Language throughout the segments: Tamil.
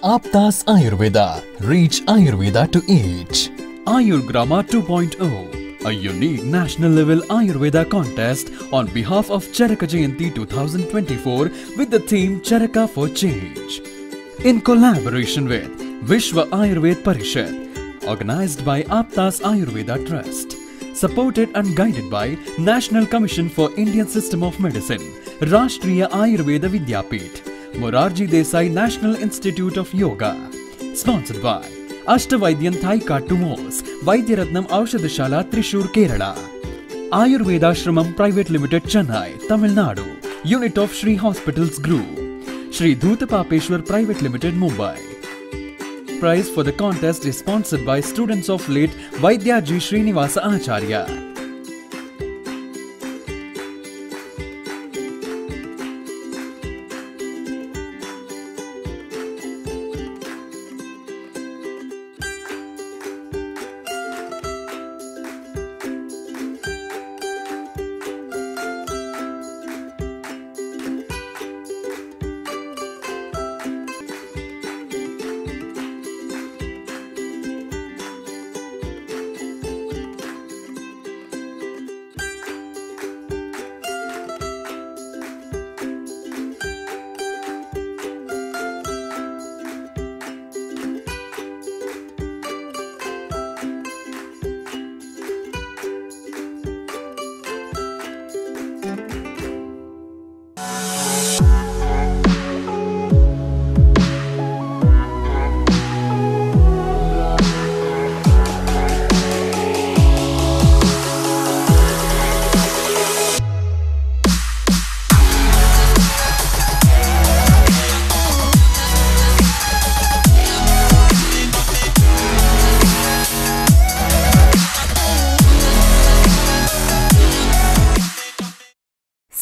Aptas Ayurveda. Reach Ayurveda to each. Ayurgrama 2.0, a unique national level Ayurveda contest on behalf of Charaka Jayanti 2024 with the theme Charaka for Change. In collaboration with Vishwa Ayurved Parishad, organized by Aptas Ayurveda Trust, supported and guided by National Commission for Indian System of Medicine, Rashtriya Ayurveda Vidyapith, Morarji Desai National Institute of Yoga, sponsored by Ashtavaidyan Thai Kattumos, Vaidyaratnam Aushadashala Thrissur, Kerala, Ayurveda Shramam Private Limited, Chennai, Tamil Nadu, Unit of Shri Hospitals Group, Shri Dhutapapeshwar Private Limited, Mumbai. Prize for the contest is sponsored by students of late Vaidyaji Srinivasa Acharya.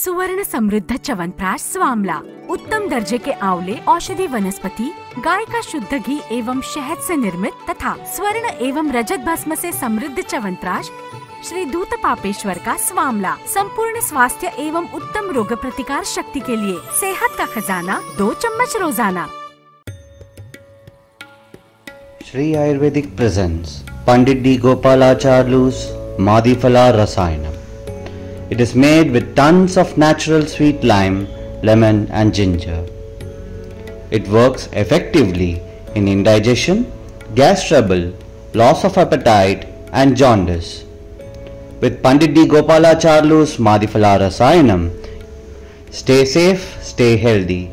सुवर्ण समृद्ध च्यवनप्राश स्वामला, उत्तम दर्जे के आंवले औषधि वनस्पति, गाय का शुद्ध घी एवं शहद से निर्मित तथा स्वर्ण एवं रजत भस्म से समृद्ध च्यवनप्राश श्री धूतपापेश्वर का स्वामला, संपूर्ण स्वास्थ्य एवं उत्तम रोग प्रतिकार शक्ति के लिए सेहत का खजाना, 2 चम्मच रोजाना। Shri Ayurvedic presents Pandit D. Gopalacharlu's Madhifala Rasayanam. It is made with tons of natural sweet lime, lemon and ginger. It works effectively in indigestion, gas trouble, loss of appetite and jaundice. With Pandit D. Gopalacharlu's Madhifala Rasayanam, stay safe, stay healthy.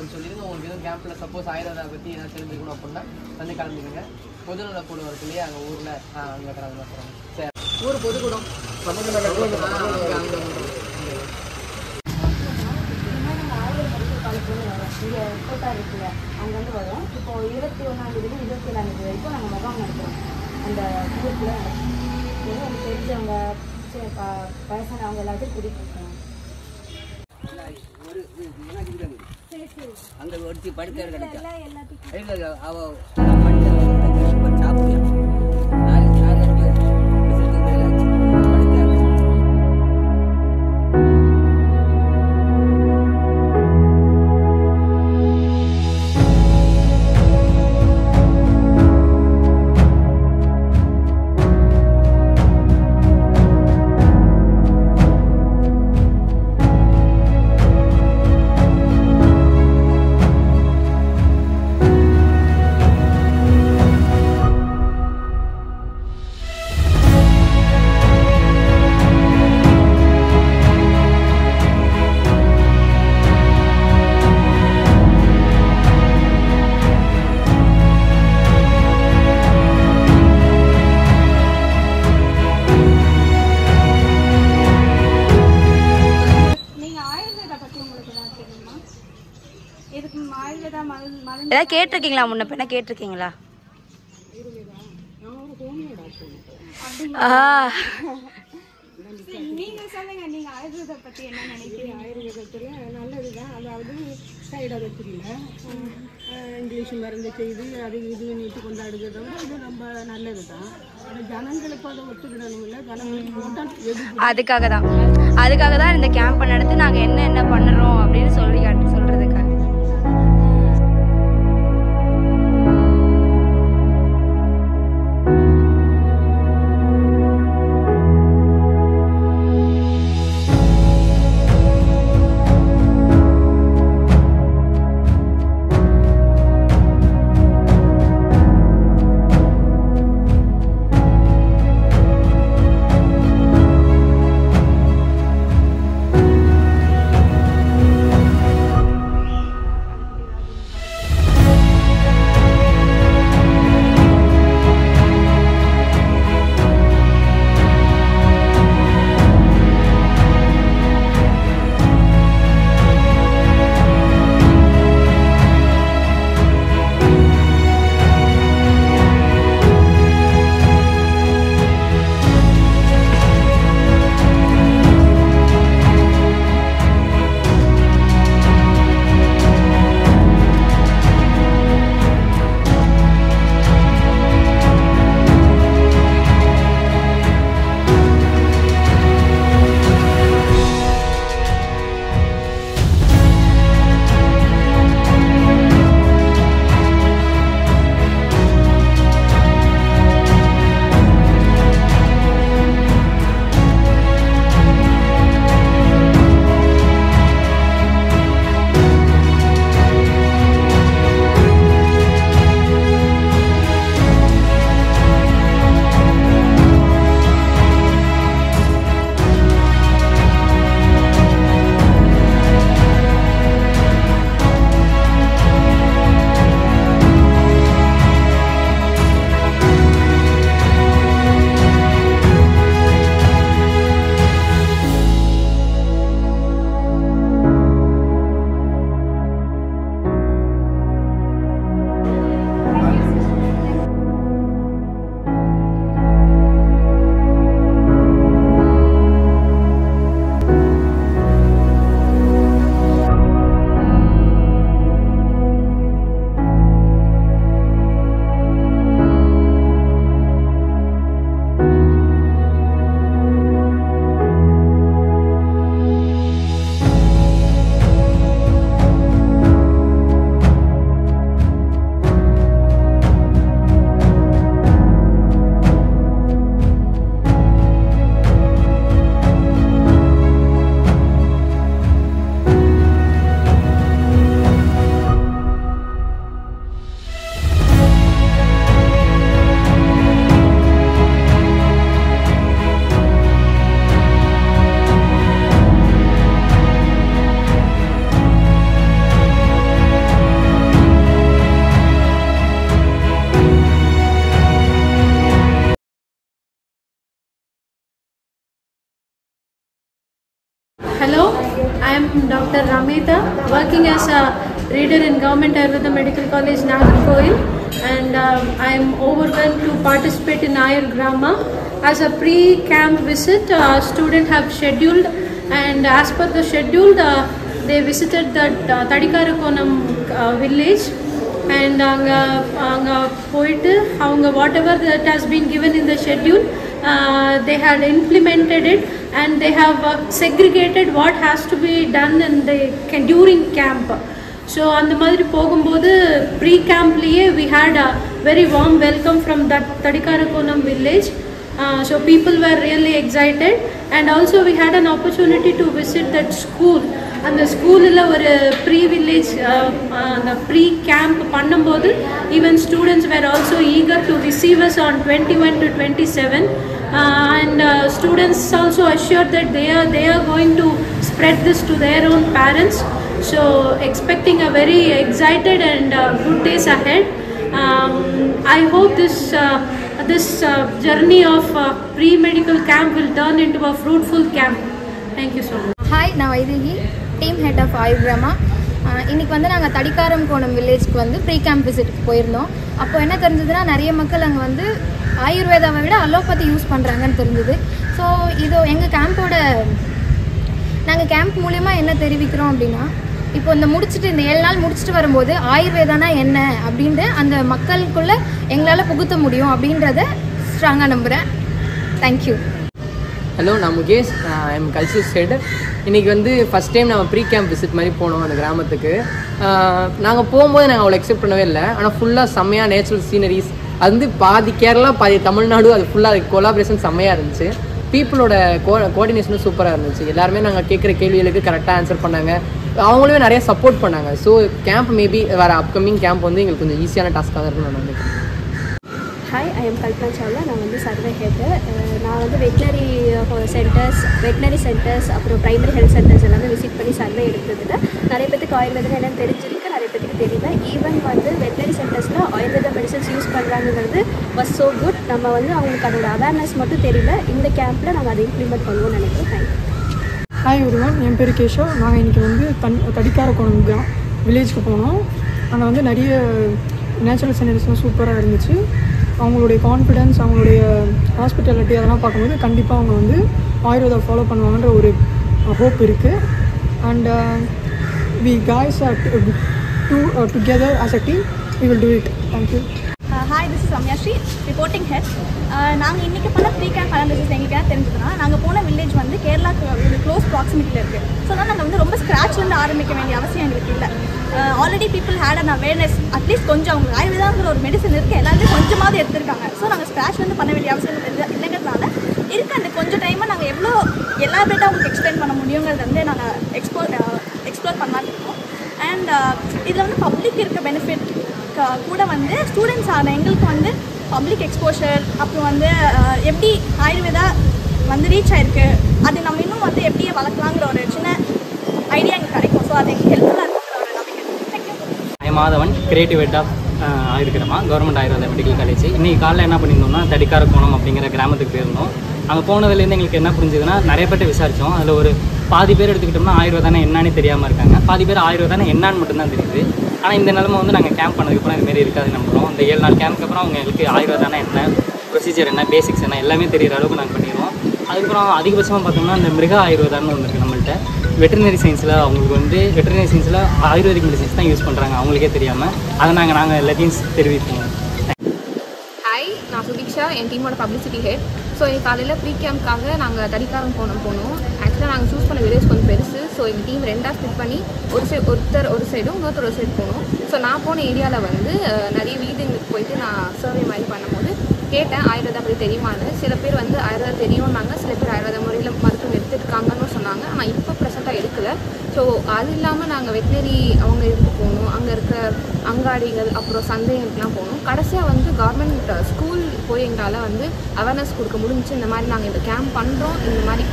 கொஞ்சம் சொல்லிடுங்க. உங்களுக்கு எதுவும் கேம்பில் சப்போஸ் ஆயுர்வேதா பற்றி ஏதாவது தெரிஞ்சுக்கணும் அப்படின்னா வந்து கிளம்பிடுங்க. பொதுநல கூடம் இருக்கு இல்லையா அங்கே ஊரில் அங்கே கிளம்பி போகிறாங்க. சரி, ஊர் பொதுக்கூடம் இங்கே கோட்டா இருக்குல்ல அங்கேருந்து வரும். இப்போ 21ஆம் தேதி 27ஆம் தேதி வரைக்கும் நாங்கள் முகாம் நடத்துகிறோம். அந்த ஊருக்குள்ள எனக்கு தெரிஞ்சவங்க வயசானவங்க எல்லாத்தையும் கூட்டிகிட்டு இருக்கோம். அங்கே ஒருத்தி படுக்க கிடைக்கும் ஏதாவது கேட்டிருக்கீங்களா? முன்ன பின்ன கேட்டிருக்கீங்களா? நீங்க சொல்லுங்க, நீங்க ஆயுர்வேதத்தை பத்தி என்ன நினைக்கிறீங்க? ஆயுர்வேதத்துல நல்லதுதான். அதாவது சைடு எஃபெக்ட் இல்லை. இங்கிலீஷ் மருந்து செய்து அது இது நீட்டு கொண்டாடுறத விட இது ரொம்ப நல்லது தான். ஜனங்களுக்கு அதை ஒத்துக்கிடணும் இல்லை. ஜனங்களுக்கு அதுக்காக தான் இந்த கேம்பை நடத்தி நாங்கள் என்ன பண்ணுறோம் அப்படின்னு சொல்றதுக்காக. am Dr. Ramita, working as a reader in Government Ayurveda Medical College, Nagarkoil, and I am overwhelmed to participate in Ayur Grama. As a pre-camp visit, students have scheduled, and as per the schedule, they visited the Tadikarakonam village, and anga poitu avanga whatever that has been given in the schedule, they had implemented it, and they have segregated what has to be done in the during camp. So on the madri pogumbodhu pre-camp liye we had a very warm welcome from that Tadikarakonam village. So people were really excited, and also we had an opportunity to visit that school. And the school illa oru pre-village pre-camp பண்ணும்போது even students were also eager to receive us on 21 to 27, and students also assured that they are going to spread this to their own parents. So expecting a very excited and good days ahead. I hope this journey of pre-medical camp will turn into a fruitful camp. Thank you so much. Hi, நான் Vaidehi, team head of Ayur கிராமா. இன்றைக்கி வந்து நாங்கள் தடிக்காரம்கோணம் வில்லேஜ்க்கு வந்து ப்ரீ கேம்ப் விசிட்டுக்கு போயிருந்தோம். அப்போ என்ன தெரிஞ்சதுன்னா, நிறைய மக்கள் அங்கே வந்து ஆயுர்வேதாவை விட அலோபதி யூஸ் பண்ணுறாங்கன்னு தெரிஞ்சுது. ஸோ இது எங்கள் நாங்கள் கேம்ப் மூலயமா என்ன தெரிவிக்கிறோம் அப்படின்னா, இப்போ இந்த 7 நாள் முடிச்சுட்டு வரும்போது ஆயுர்வேதானா என்ன அப்படின்ட்டு அந்த மக்களுக்குள்ளே எங்களால் புகுத்த முடியும் அப்படின்றத ஸ்ட்ராங்காக நம்புகிறேன். தேங்க்யூ. ஹலோ, நான் Mukesh, I am cultural head. இன்றைக்கி வந்து ஃபஸ்ட் டைம் நம்ம ப்ரீ கேம்ப் விசிட் மாதிரி போனோம் அந்த கிராமத்துக்கு. நாங்கள் போகும்போது நாங்கள் அவ்வளோ எக்ஸ்பெக்ட் பண்ணவே இல்லை. ஆனால் ஃபுல்லாக செம்மையாக நேச்சுரல் சீனரிஸ், அது வந்து பாதி கேரளா பாதி தமிழ்நாடு, அது ஃபுல்லாக கொலாபரேஷன் செம்மையாக இருந்துச்சு. பீப்புளோட கோஆர்டினேஷனும் சூப்பராக இருந்துச்சு. எல்லாருமே நாங்கள் கேட்குற கேள்விகளுக்கு கரெக்டாக ஆன்சர் பண்ணாங்க. அவங்களுமே நிறைய சப்போர்ட் பண்ணாங்க. ஸோ கேம்ப் மேபி வேறு அப்கமிங் கேம்ப் வந்து எங்களுக்கு கொஞ்சம் ஈஸியான டாஸ்க்காக இருக்குன்னு நான் நினைக்கிறேன். Hi, I am Kalpana Chawla. நான் வந்து சர்வே ஹெட்டு. நான் வந்து வெட்டினரி சென்டர்ஸ் அப்புறம் ப்ரைமரி ஹெல்த் சென்டர்ஸ் எல்லாமே விசிட் பண்ணி சர்வே எடுத்ததில் நிறைய பேருக்கு ஆயுர்வேதம் என்னென்னு தெரிஞ்சிருக்கு, நிறைய பேருக்கு தெரியல. ஈவன் வந்து வெட்டினரி சென்டர்ஸில் ஆயுர்வேத மெடிசன்ஸ் யூஸ் பண்ணுறாங்கிறது வாஸ் ஸோ குட். நம்ம வந்து அவங்களுக்கு அதோட அவேர்னஸ் மட்டும் தெரியல. இந்த கேம்பில் நாங்கள் அதை இம்ப்ளிமெண்ட் பண்ணுவோம்னு நினைக்கிறோம். தேங்க்யூ. ஹாய் ஒருவன், என் பேர் கேஷவ். நாங்கள் இன்றைக்கி வந்து தடிக்காரக்கோணம் வில்லேஜ்க்கு போனோம். அங்கே வந்து நிறைய நேச்சுரல் சீனரிஸ்லாம் சூப்பராக இருந்துச்சு. அவங்களுடைய கான்ஃபிடென்ஸ், அவங்களுடைய ஹாஸ்பிட்டாலிட்டி அதெல்லாம் பார்க்கும்போது கண்டிப்பாக அவங்க வந்து ஆயுர்வேதா ஃபாலோ பண்ணுவாங்கன்ற ஒரு ஹோப் இருக்குது. And we guys are together as a team, we will do it. Thank you. Hi, this is Ramya Sri, reporting head. நாங்கள் இன்றைக்கி பண்ண ப்ரீ கேம்ப் அனாலிசிஸ் எங்களுக்கு என்ன தெரிஞ்சதுன்னா, நாங்கள் போன வில்லேஜ் வந்து கேரளாவுக்கு ஒரு க்ளோஸ் ப்ராக்சிமிட்டியில் இருக்குது. ஸோ அதனால் நாங்கள் வந்து ரொம்ப ஸ்க்ராட்ச்லேருந்து ஆரம்பிக்க வேண்டிய அவசியம் எங்களுக்கு இல்லை. Already people had an awareness. At least கொஞ்சம் அவங்க ஆயுர்வேதாங்கிற ஒரு மெடிசன் இருக்குது, எல்லாருமே கொஞ்சமாவது எடுத்துருக்காங்க. ஸோ நாங்கள் ஸ்க்ராட்ச்லேருந்து பண்ண வேண்டிய அவசியம் இல்லைங்கிறதுனால இருக்க அந்த கொஞ்சம் டைமை நாங்கள் எவ்வளோ எலாபரேட்டாக அவங்களுக்கு எக்ஸ்பிளைன் பண்ண முடியுங்கிறத வந்து நாங்கள் எக்ஸ்ப்ளோர் பண்ணலான்னு இருக்கோம். அண்ட் இதில் வந்து பப்ளிக் இருக்க பெனிஃபிட் கூட வந்து ஸ்டூடெண்ட்ஸ் ஆன எங்களுக்கு வந்து பப்ளிக் எக்ஸ்போஷர், அப்புறம் வந்து எப்படி ஆயுர்வேதா வந்து ரீச் ஆகிருக்கு, அது நம்ம இன்னும் வந்து எப்படியே வளர்க்கலாங்கிற ஒரு சின்ன ஐடியா எங்களுக்கு கிடைக்கும். ஸோ அது எங்களுக்கு ஹெல்ப்ஃபுல்லாக இருக்குங்கிற ஒரு நம்பிக்கை. Thank you. I Madhavan, creative head of Ayurgrama, government Ayurveda medical college. இன்றைக்கி காலையில் என்ன பண்ணியிருந்தோம்னா, தடிக்காரக்கோணம் அப்படிங்கிற கிராமத்துக்கு போயிருந்தோம். அங்கே போனதுலேருந்து எங்களுக்கு என்ன புரிஞ்சுதுன்னா, நிறைய பேர்ட்ட விசாரித்தோம். அதில் ஒரு பாதி பேர் எடுத்துக்கிட்டோம்னா ஆயுர்வேதானா என்னன்னு தெரியாமல் இருக்காங்க, பாதி பேர் ஆயுர்வேதானா என்னான்னு மட்டும்தான் தெரியுது. ஆனால் இந்த நிலமை வந்து நாங்கள் கேம்ப் பண்ணதுக்கப்புறம் இதுமாரி இருக்காது நம்புகிறோம். இந்த 7 நாள் கேம்ப்க்கு அப்புறம் அவங்களுக்கு ஆயுர்வேதானா என்ன, ப்ரொசீஜர் என்ன, பேசிக்ஸ் என்ன எல்லாமே தெரிகிற அளவுக்கு நாங்கள் பண்ணிடுவோம். அதுக்கப்புறம் அதிகபட்சமாக பார்த்தோம்னா இந்த மிருக ஆயுர்வேதான்னு ஒன்று இருக்குது நம்மள்கிட்ட. வெட்டரினரி சயின்ஸில் அவங்களுக்கு வந்து வெட்டரினரி சயின்ஸில் ஆயுர்வேதிக் மெடிசன்ஸ் தான் யூஸ் பண்ணுறாங்க அவங்களுக்கே தெரியாமல். அதை நாங்கள் எல்லாத்தையும் தெரிவிப்போம். ஹாய், நான் சுதீக்ஷா, என் டீமோட பப்ளிசிட்டி ஹெட். ஸோ காலையில் ப்ரீ கேம்ப்காக நாங்கள் தடிக்காரக்கோணம் போனோம். ஆக்சுவலாக நாங்கள் சூஸ் பண்ண வில்லேஜ் கொஞ்சம் பெருசு. ஸோ எங்கள் டீம் 2ஆக ஸ்பிட் பண்ணி ஒருத்தர் ஒரு சைடும் இன்னொருத்தர் ஒரு சைடு போனோம். ஸோ நான் போன ஏரியாவில் வந்து நிறைய வீடுங்களுக்கு போயிட்டு நான் சர்வே மாதிரி பண்ணும்போது கேட்டேன் ஆயுர்வேதா பற்றி தெரியுமான்னு. சில பேர் வந்து ஆயுர்வேதா தெரியும்னாங்க, சில பேர் ஆயுர்வேத முறையில் மருத்துவம் எடுத்துருக்காங்கன்னு சொன்னாங்க. ஆனால் இப்போ ப்ரெசென்ட்டாக எடுக்கலை. ஸோ அது இல்லாமல் நாங்கள் வெட்டினரி அவங்க இதுக்கு போகணும், அங்கே இருக்க அங்காடிகள் அப்புறம் சந்தைகளுக்குலாம் போகணும். கடைசியாக வந்து கவர்மெண்ட் ஸ்கூல் போய் எங்களால் வந்து அவேர்னஸ் கொடுக்க முடிஞ்சிச்சு. இந்த மாதிரி நாங்கள் இந்த கேம்ப் பண்ணுறோம், இந்த மாதிரி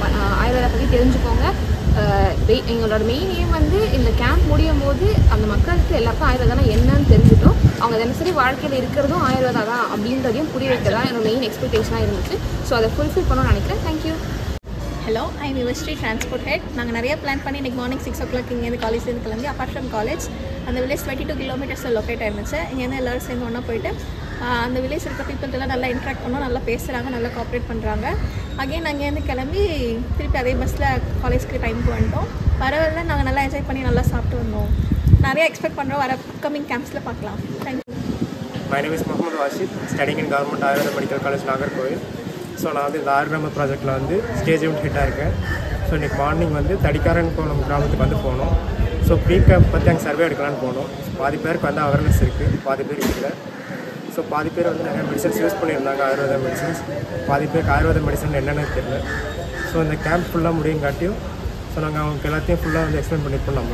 ஆயுர்வேதா பற்றி தெரிஞ்சுக்கோங்க. எங்களோட மெயின் எய்ம் வந்து இந்த கேம்ப் முடியும் போது அந்த மக்களுக்கு எல்லாருக்கும் ஆயுர்வேதானா என்னன்னு தெரிஞ்சுட்டோம், அவங்க தினசரி வாழ்க்கையில் இருக்கிறதும் ஆயுர்வேதா தான் அப்படின்றதையும் புரிய வைக்க தான் என்னோட மெயின் எக்ஸ்பெக்டேஷனாக இருந்துச்சு. ஸோ அதை ஃபுல்ஃபில் பண்ணணும்னு நினைக்கிறேன். Thank you. Hello I'm Yuvasri transport head. நாங்கள் நிறைய பிளான் பண்ணி இன்றைக்கி மார்னிங் 6 o'clock இங்கேருந்து காலேஜ்லேருந்து கிளம்பி அப்பார்ட் ஃப்ரம் காலேஜ் அந்த வில்லேஜ் 22 கிலோமீட்டர்ஸில் லொக்கேட் ஆயிருந்துச்சு. இங்கேருந்து எல்லோரும் சேர்ந்து ஒன்றா போயிட்டு அந்த வில்லேஜ் இருக்க பீப்புள்கிட்டலாம் நல்லா இன்ட்ராக்ட் பண்ணோம், நல்லா பேசுகிறாங்க, நல்லா கோஆப்ரேட் பண்ணுறாங்க. அகெயின் அங்கேருந்து கிளம்பி திருப்பி அதே பஸ்ஸில் காலேஜ்க்கு டைமுக்கு வந்துட்டோம். வரவில்லை நாங்கள் நல்லா என்ஜாய் பண்ணி நல்லா சாப்பிட்டு வந்தோம். நிறைய எக்ஸ்பெக்ட் பண்ணுறோம், வர அப்கமிங் கேம்ப்ஸில் பார்க்கலாம். Thank you. My name is Mohammad Rashid, studying in Government Ayurveda Medical College, Nagarkoil. So நான் வந்து இந்த ஆர்கிராம ப்ராஜெக்டில் வந்து ஸ்டேஜ் ஈவெண்ட் ஹெட்டாக இருக்கேன். ஸோ இன்றைக்கி மார்னிங் வந்து தடிக்காரன் கோலம் கிராமத்துக்கு வந்து போனோம். ஸோ ப்ரீ கேம்ப் பற்றி அங்கே சர்வே எடுக்கலான்னு போனோம். பாதி பேருக்கு வந்து அவேர்னஸ் இருக்குது, பாதி பேர் இல்லை. ஸோ பாதி பேர் வந்து நிறைய மெடிசன்ஸ் யூஸ் பண்ணியிருந்தாங்க, ஆயுர்வேத மெடிசன்ஸ். பாதி பேருக்கு ஆயுர்வேத மெடிசன் என்னென்னு தெரியல. ஸோ இந்த கேம்ப் ஃபுல்லாக முடியுங்காட்டியும் ஸோ நாங்கள் அவங்களுக்கு எல்லாத்தையும் ஃபுல்லாக வந்து எக்ஸ்பிளைன் பண்ணியிருப்போம். நம்ம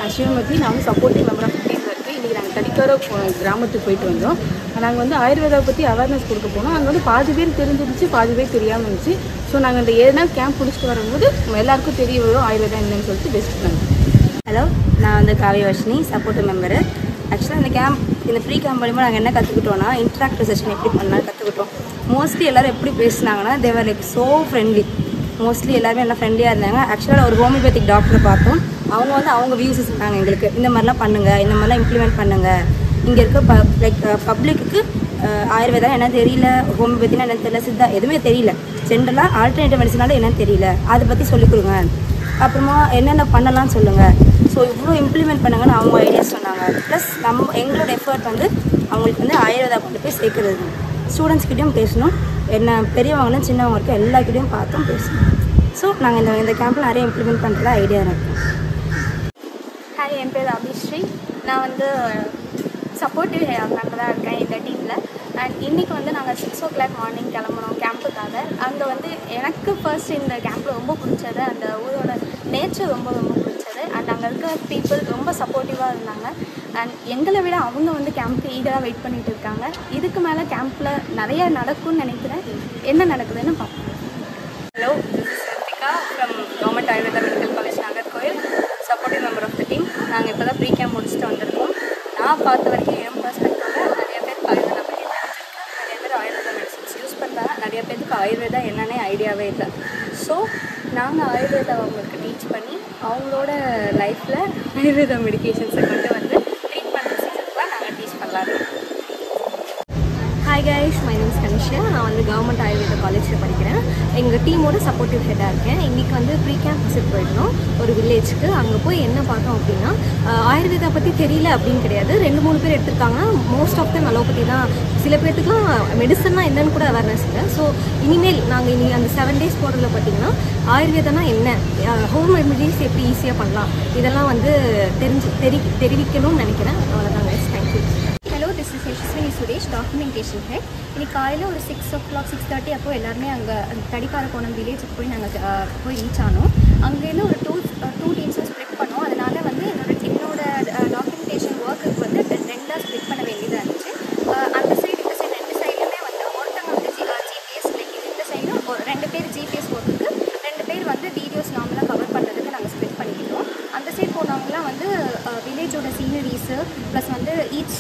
அஸ்விமதி, நான் வந்து சப்போர்ட்டிவ் மெம்பர் ஆஃப் டீமில் இருக்குது. இன்றைக்கி நாங்கள் தடிக்கார கிராமத்துக்கு போயிட்டு வந்தோம். நாங்கள் வந்து ஆயுர்வேதாவை பற்றி அவேர்னஸ் கொடுக்க போனோம். அங்கே வந்து பாதி பேர் தெரிஞ்சிருச்சு, பாதி பேர் தெரியாமல் இருந்துச்சு. ஸோ நாங்கள் இந்த 7 நாள் கேம்ப் முடிச்சுட்டு வரும்போது எல்லாருக்கும் தெரிய வரும் ஆயுர்வேதா என்னன்னு சொல்லிட்டு பெஸ்ட் பண்ணோம். ஹலோ, நான் வந்து காவியவர்ஷினி, சப்போர்ட்டிவ் மெம்பரு. ஆக்சுவலாக இந்த ஃப்ரீ கேம்ப் மூலமாக நாங்கள் என்ன கற்றுக்கிட்டோன்னா இன்ட்ராக்டிவ் செஷன் எப்படி பண்ணாலும் கற்றுக்கிட்டோம். மோஸ்ட்லி எல்லோரும் எப்படி பேசினாங்கன்னா தேவர் லைக் ஸோ ஃப்ரெண்ட்லி. மோஸ்ட்லி எல்லாருமே எல்லாம் ஃப்ரெண்ட்லியாக இருந்தாங்க. ஆக்சுவலாக ஒரு ஹோமியோபேத்திக் டாக்டரை பார்த்தோம். அவங்க வந்து அவங்க வியூஸஸ் சொன்னாங்க எங்களுக்கு, இந்த மாதிரிலாம் பண்ணுங்கள், இந்த மாதிரிலாம் இம்ப்ளிமெண்ட் பண்ணுங்கள். இங்கே இருக்க லைக் பப்ளிக்கு ஆயுர்வேதா என்ன தெரியல, ஹோமியோபதினா என்ன தெரியல, சித்தா எதுவுமே தெரியல, ஜென்ரலாக ஆல்டர்னேட்டிவ் மெடிசனால என்னன்னு தெரியல, அதை பற்றி சொல்லிக் கொடுங்க, அப்புறமா என்னென்ன பண்ணலாம்னு சொல்லுங்கள். ஸோ இவ்வளோ இம்ப்ளிமெண்ட் பண்ணுங்கன்னு அவங்க ஐடியாஸ் சொன்னாங்க. ப்ளஸ் எங்களோட எஃபர்ட் வந்து அவங்களுக்கு வந்து ஆயுர்வேதா கொண்டு போய் சேர்க்குறது. ஸ்டூடெண்ட்ஸ்கிட்டையும் பேசணும், என்ன பெரியவங்களும் சின்னவங்க வரைக்கும் எல்லாருக்கிட்டையும் பார்த்தும் பேசணும். ஸோ நாங்கள் இந்த கேம்பில் நிறைய இம்ப்ளிமெண்ட் பண்ணுறதா ஐடியா இருக்கோம். ஹாய், என் பேர் அபிஸ்ரீ. நான் வந்து சப்போர்ட்டிவ் மெம்பராக இருக்கேன் இந்த டீமில். அண்ட் இன்றைக்கி வந்து நாங்கள் 6 o'clock மார்னிங் கிளம்புனோம் கேம்புக்காக. அங்கே வந்து எனக்கு ஃபர்ஸ்ட் இந்த கேம்பில் ரொம்ப பிடிச்சது அந்த ஊரோட நேச்சர் ரொம்ப ரொம்ப பிடிச்சது. அண்ட் அங்கே இருக்க பீப்புள் ரொம்ப சப்போர்ட்டிவாக இருந்தாங்க. அண்ட் எங்களை விட அவங்க வந்து கேம்ப்க்கு ஈகராக வெயிட் பண்ணிகிட்டு இருக்காங்க. இதுக்கு மேலே கேம்பில் நிறையா நடக்கும்னு நினைக்கிறேன். என்ன நடக்குதுன்னு பார்ப்போம். Hello, this is Rithika from government Ayurveda medical college, Nagercoil, supportive member of the team. நாங்கள் இப்போ தான் ப்ரீ கேம்ப் முடிச்சுட்டு வந்திருக்கோம். நான் பார்த்த வரைக்கும் என் பர்ஸ்பெக்டிவில் நிறைய பேருக்கு ஆயுர்வேதா பற்றி தெரிஞ்சிருக்கு, நிறைய பேர் ஆயுர்வேதா மெடிசன்ஸ் யூஸ் பண்ணுறாங்க, நிறைய பேருக்கு ஆயுர்வேதா என்னன்னே ஐடியாவே இல்லை. ஸோ நாங்கள் ஆயுர்வேதா அவங்களுக்கு டீச் பண்ணி அவங்களோட லைஃப்பில் ஆயுர்வேதா மெடிக்கேஷன்ஸை கொண்டு வந்து ட்ரீட்மெண்ட் ப்ரொசீஜர்ஸ்லாம் நாங்கள் டீச் பண்ணலாம். Hi guys, my name is Kanisha. நான் வந்து கவர்மெண்ட் ஆயுர்வேதா காலேஜில் படிக்கிறேன். எங்கள் டீமோட சப்போர்ட்டிவ் ஹெட்டாக இருக்கேன். இன்றைக்கி வந்து ப்ரீ கேம்ப் விசிட் போயிருந்தோம் ஒரு வில்லேஜ்க்கு. அங்கே போய் என்ன பார்த்தோம் அப்படின்னா ஆயுர்வேதா பற்றி தெரியல அப்படின்னு கிடையாது. 2-3 பேர் எடுத்துருக்காங்கன்னா மோஸ்ட் ஆஃப் தம் அலோபதி தான். சில பேர்த்துக்குலாம் மெடிசன்னா என்னன்னு கூட அவேர்னஸ் இல்லை. ஸோ இனிமேல் நாங்கள் இனி அந்த 7 days போகிறதுல பார்த்திங்கன்னா ஆயுர்வேதானா என்ன, ஹோம் ரெமிடிஸ் எப்படி ஈஸியாக பண்ணலாம், இதெல்லாம் வந்து தெரிவிக்கணும்னு நினைக்கிறேன். அவ்வளோதான் guys, thank you. Hello, this is Yashwini Suresh, documentation head. இன்னைக்கு காலையில் ஒரு 6 o'clock 6:30 அப்போ எல்லாருமே அங்கே தடிக்கார கோணம் வில்லேஜுக்கு போய் நாங்கள் போய் ரீச் ஆனோம். அங்கேருந்து ஒரு டூ டீம்ஸாக ஸ்ப்ளிட் பண்ணோம். அதனால் வந்து என்னோட டாக்குமெண்டேஷன் ஒர்க்குக்கு வந்து 2ஆக ஸ்ப்ளிட் பண்ண வேண்டியதாக இருந்துச்சு. அந்த சைடு இந்த சைடு 2 சைடுமே வந்து ஒருத்தங்க வந்து ஜிபிஎஸ் லைக் இந்த சைடும் 2 பேர் ஜிபிஎஸ் ஒர்க்குக்கு, 2 பேர் வந்து வீடியோஸ் நார்மலாக கவர் பண்ணுறதுக்கு நாங்கள் ஸ்ப்ளிட் பண்ணிக்கிட்டோம். அந்த சைடு போனவங்களாம் வந்து வில்லேஜோட சீனரிஸு ப்ளஸ் வந்து ஈச்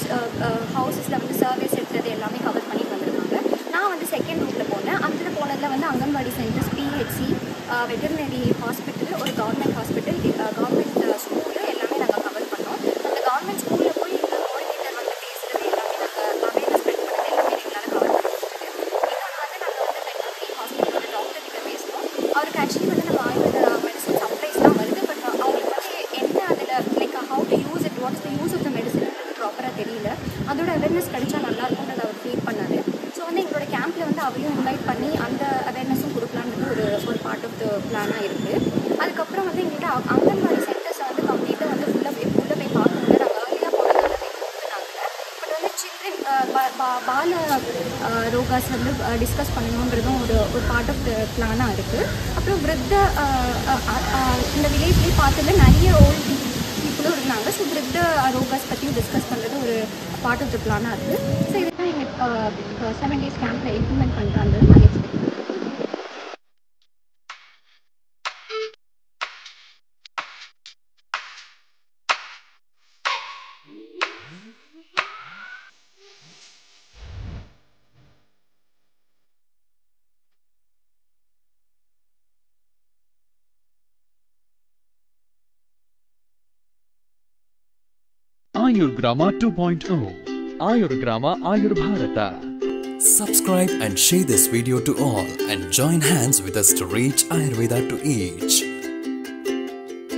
ஹவுசஸில் வந்து சர்வேஸ் எடுத்தது எல்லாமே கவர் பண்ணி வந்திருந்தாங்க. நான் வந்து செகண்ட் ரூட்டில் போனேன். அந்த போனதில் வந்து anganwadi centres, PHC, veterinary hospital, ஒரு கவர்மெண்ட் ஹாஸ்பிட்டல், கவர்மெண்ட் ஸ்கூலு எல்லாமே நாங்கள் கவர் பண்ணோம். அந்த கவர்மெண்ட் ஸ்கூலில் போய் இந்த கோஆர்டினேட்டர் வந்து பேசுகிறது எல்லாமே நாங்கள் அவேர்னஸ் ஸ்ப்ரெட் பண்ணது எல்லாமே எங்களால் கவர் பண்ண முடிஞ்சது. இன்னொன்று வந்து நாங்கள் வந்து வெட்டர்னரி ஹாஸ்பிட்டலோட டாக்டர்கிட்ட பேசணும். அவருக்கு ஆக்சுவலி வந்து நம்ம ஆயுர்வேதா மெடிசன் சப்ளைஸ்லாம் வருது. பட் அவங்களுக்கு வந்து என்ன அதில் like how to use it, what's the use of the medicine ப்ராப்பராக தெரியல. அதோட அவேர்னஸ் கிடைச்சா நல்லாயிருக்கும்ன்றதை அவர் ஃபீல் பண்ணார். ஸோ வந்து எங்களோட கேம்பில் வந்து அவரையும் இன்வைட் பண்ணி அந்த அவேர்னஸும் கொடுக்கலான்றது ஒரு பார்ட் ஆஃப் த பிளானாக இருக்குது. அதுக்கப்புறம் வந்து எங்கள்கிட்ட அங்கன்வாடி சென்டர்ஸை வந்து கம்ப்ளீட்டாக வந்து ஃபுல்லாக போய் பார்க்க முடியல. நாங்கள் ஏர்லியாக போனதால கொடுத்துட்டாங்க. பட் வந்து சில்ட்ரன் பால ரோகாஸ் வந்து டிஸ்கஸ் பண்ணணுன்றதும் ஒரு பார்ட் ஆஃப் த பிளானாக இருக்குது. அப்புறம் இந்த வில்லேஜ்லேயே பார்த்ததில் நிறைய ஓல்டு பீப்புளும் இருந்தாங்க. ஸோ விருத்த ரோகாஸ் பற்றியும் டிஸ்கஸ் பண்ணுறது ஒரு பார்ட் ஆஃப் த பிளானாக இருக்குது. ஸோ இதுதான் எங்கள் 7 days கேம்பில் இம்ப்ளிமெண்ட் பண்ணுறான்றது நான் expect Ayurgrama 2.0. Ayurgrama Ayurbharata. Subscribe and share this video to all and join hands with us to reach Ayurveda to each.